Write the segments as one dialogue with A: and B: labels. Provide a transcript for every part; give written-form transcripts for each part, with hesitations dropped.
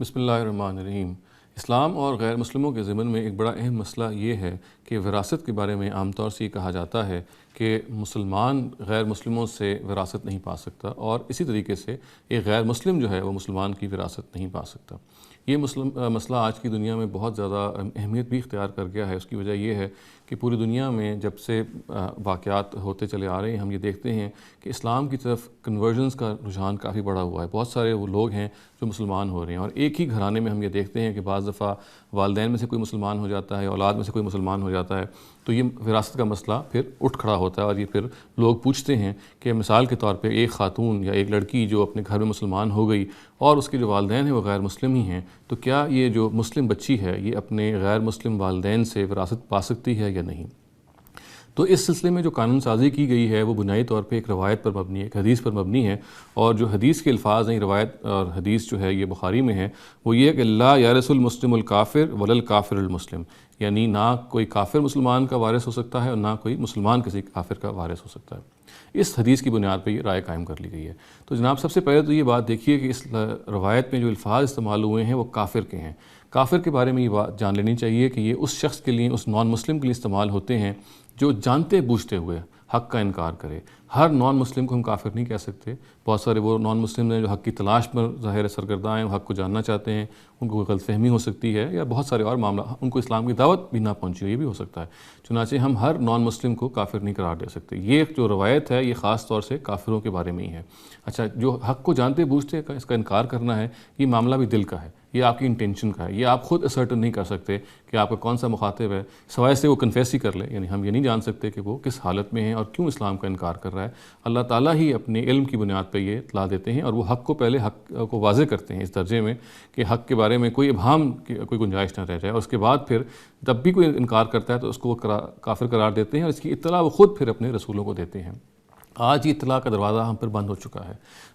A: بسم اللہ الرحمن الرحیم۔ اسلام اور غیر مسلموں کے ضمن میں ایک بڑا اہم مسئلہ یہ ہے کہ وراثت کے بارے میں عام طور سے یہ کہا جاتا ہے کہ مسلمان غیر مسلموں سے وراثت نہیں پا سکتا، اور اسی طریقے سے ایک غیر مسلم جو ہے وہ مسلمان کی وراثت نہیں پا سکتا۔ یہ مسئلہ آج کی دنیا میں بہت زیادہ اہمیت بھی اختیار کر گیا ہے۔ اس کی وجہ یہ ہے کہ پوری دنیا میں جب سے واقعات ہوتے چلے آ رہے ہیں، ہم یہ دیکھتے ہیں کہ اسلام کی طرف کنورژنز کا رجحان کافی بڑا ہوا ہے۔ بہت سارے وہ لوگ ہیں جو مسلمان ہو رہے ہیں، اور ایک ہی گھرانے میں ہم یہ دیکھتے ہیں کہ بعض دفعہ والدین میں سے کوئی مسلمان ہو جاتا ہے، اولاد میں سے کوئی مسلمان ہو جاتا ہے، تو یہ وراثت کا مسئلہ پھر اٹھ کھڑا ہوتا ہے، اور یہ پھر لوگ پوچھتے ہیں کہ مثال کے طور پہ ایک خاتون یا ایک لڑکی جو اپنے گھر میں مسلمان ہو گئی اور اس کے جو والدین ہیں وہ غیر مسلم ہی ہیں، تو کیا یہ جو مسلم بچی ہے یہ اپنے غیر مسلم والدین سے وراثت پا سکتی ہے یا نہیں؟ تو اس سلسلے میں جو قانون سازی کی گئی ہے وہ بنیادی طور پہ ایک روایت پر مبنی ہے، ایک حدیث پر مبنی ہے، اور جو حدیث کے الفاظ ہیں، روایت اور حدیث جو ہے یہ بخاری میں ہے، وہ یہ ہے کہ لا یرث المسلم الکافر ولا الکافر المسلم، یعنی نہ کوئی کافر مسلمان کا وارث ہو سکتا ہے اور نہ کوئی مسلمان کسی کافر کا وارث ہو سکتا ہے۔ اس حدیث کی بنیاد پہ یہ رائے قائم کر لی گئی ہے۔ تو جناب سب سے پہلے تو یہ بات دیکھیے کہ اس روایت میں جو الفاظ استعمال ہوئے ہیں وہ کافر کے ہیں۔ کافر کے بارے میں یہ بات جان لینی چاہیے کہ یہ اس شخص کے لیے، اس نان مسلم کے لیے استعمال ہوتے ہیں جو جانتے بوجھتے ہوئے حق کا انکار کرے۔ ہر نان مسلم کو ہم کافر نہیں کہہ سکتے۔ بہت سارے وہ نان مسلم ہیں جو حق کی تلاش پر ظاہر سرگرداں ہیں، وہ حق کو جاننا چاہتے ہیں، ان کو غلط فہمی ہو سکتی ہے، یا بہت سارے اور معاملہ، ان کو اسلام کی دعوت بھی نہ پہنچی ہو، یہ بھی ہو سکتا ہے۔ چنانچہ ہم ہر نان مسلم کو کافر نہیں قرار دے سکتے۔ یہ جو روایت ہے یہ خاص طور سے کافروں کے بارے میں ہی ہے۔ اچھا، جو حق کو جانتے بوجھتے اس کا انکار کرنا ہے، یہ معاملہ بھی دل کا ہے، یہ آپ کی انٹینشن کا ہے، یہ آپ خود اسرٹن نہیں کر سکتے کہ آپ کا کون سا مخاطب ہے، سوائے سے وہ کنفیس ہی کر لے۔ یعنی ہم یہ نہیں جان سکتے کہ وہ کس حالت میں ہیں اور کیوں اسلام کا انکار کر رہا ہے۔ اللہ تعالیٰ ہی اپنے علم کی بنیاد پہ یہ اطلاع دیتے ہیں، اور وہ حق کو پہلے حق کو واضح کرتے ہیں اس درجے میں کہ حق کے بارے میں کوئی ابہام کی کوئی گنجائش نہ رہ جائے، اور اس کے بعد پھر جب بھی کوئی انکار کرتا ہے تو اس کو وہ کافر قرار دیتے ہیں، اور اس کی اطلاع وہ خود پھر اپنے رسولوں کو دیتے ہیں۔ آج یہ اطلاع کا دروازہ ہم پر بند ہو چکا ہے،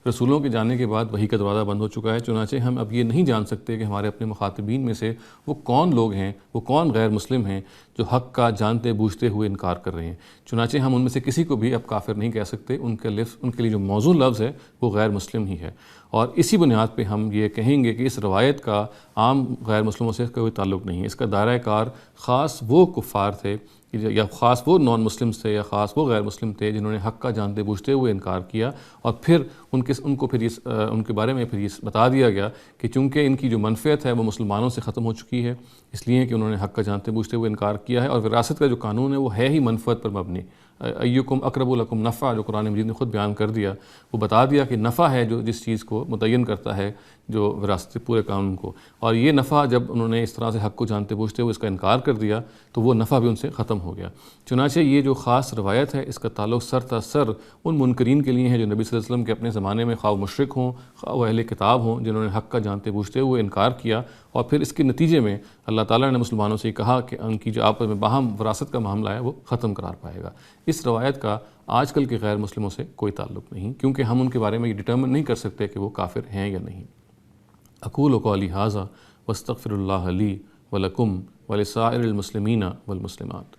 A: رسولوں کے جانے کے بعد وحی کا دروازہ بند ہو چکا ہے۔ چنانچہ ہم اب یہ نہیں جان سکتے کہ ہمارے اپنے مخاطبین میں سے وہ کون لوگ ہیں، وہ کون غیر مسلم ہیں جو حق کا جانتے بوجھتے ہوئے انکار کر رہے ہیں۔ چنانچہ ہم ان میں سے کسی کو بھی اب کافر نہیں کہہ سکتے۔ ان کے لیے جو موزوں لفظ ہے وہ غیر مسلم ہی ہے، اور اسی بنیاد پہ ہم یہ کہیں گے کہ اس روایت کا عام غیر مسلموں سے کوئی تعلق نہیں ہے۔ اس کا دائرہ کار خاص وہ کفار تھے، یا خاص وہ نان مسلم تھے، یا خاص وہ غیر مسلم تھے جنہوں نے حق کا جانتے بوجھتے ہوئے انکار کیا، اور پھر ان کے بارے میں پھر یہ بتا دیا گیا کہ چونکہ ان کی جو منفعت ہے وہ مسلمانوں سے ختم ہو چکی ہے، اس لیے کہ انہوں نے حق کا جانتے بوجھتے ہوئے انکار کیا ہے، اور وراثت کا جو قانون ہے وہ ہے ہی منفعت پر مبنی۔ ایکم اقرب لکم نفع، جو قرآن مجید نے خود بیان کر دیا، وہ بتا دیا کہ نفع ہے جو جس چیز کو متعین کرتا ہے، جو وراثت پورے قانون کو، اور یہ نفع جب انہوں نے اس طرح سے حق کو جانتے بوجھتے ہوئے اس کا انکار کر دیا تو وہ نفع بھی ان سے ختم ہو گیا۔ چنانچہ یہ جو خاص روایت ہے اس کا تعلق سر تا سر ان منکرین کے لیے ہے جو نبی صلی اللہ علیہ وسلم کے اپنے زمانے میں خواہ مشرک ہوں، خواہ وہ اہل کتاب ہوں، جنہوں نے حق کا جانتے بوجھتے ہوئے انکار کیا، اور پھر اس کے نتیجے میں اللہ تعالیٰ نے مسلمانوں سے کہا کہ ان کی جو آپس میں باہم وراثت کا معاملہ ہے وہ ختم قرار پائے گا۔ اس روایت کا آج کل کے غیر مسلموں سے کوئی تعلق نہیں، کیونکہ ہم ان کے بارے میں یہ ڈٹرمن نہیں کر سکتے کہ وہ کافر ہیں یا نہیں۔ اقول قولی ھذا واستغفر اللہ لی ولکم ولسائر المسلمین والمسلمات۔